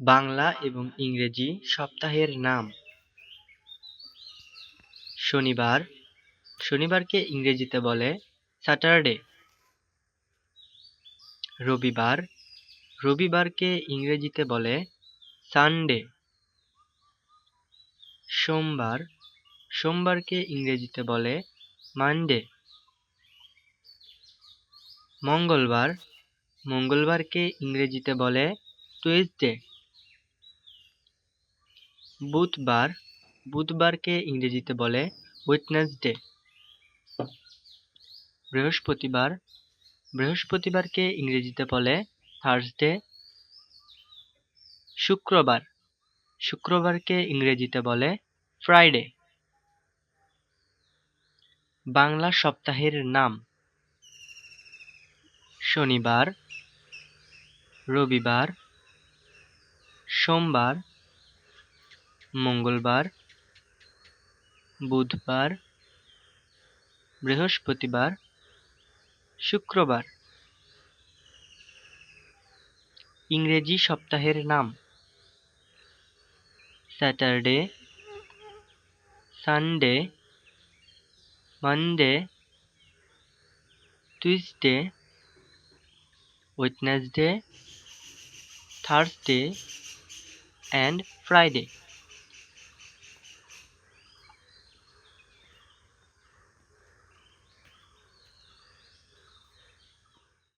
বাংলা এবং ইংরেজি সপ্তাহের নাম। শনিবার, শনিবারকে ইংরেজিতে বলে স্যাটারডে। রবিবার, রবিবারকে ইংরেজিতে বলে সানডে। সোমবার, সোমবারকে ইংরেজিতে বলে মানডে। মঙ্গলবার, মঙ্গলবারকে ইংরেজিতে বলে টুইসডে। বুধবার, বুধবারকে ইংরেজিতে বলে ওয়েডনেসডে। বৃহস্পতিবার, বৃহস্পতিবারকে ইংরেজিতে বলে থার্সডে। শুক্রবার, শুক্রবারকে ইংরেজিতে বলে ফ্রাইডে। বাংলা সপ্তাহের নাম। শনিবার, রবিবার, সোমবার, মঙ্গলবার, বুধবার, বৃহস্পতিবার, শুক্রবার। ইংরেজি সপ্তাহের নাম। Saturday, Sunday, Monday, Tuesday, Wednesday, Thursday and Friday.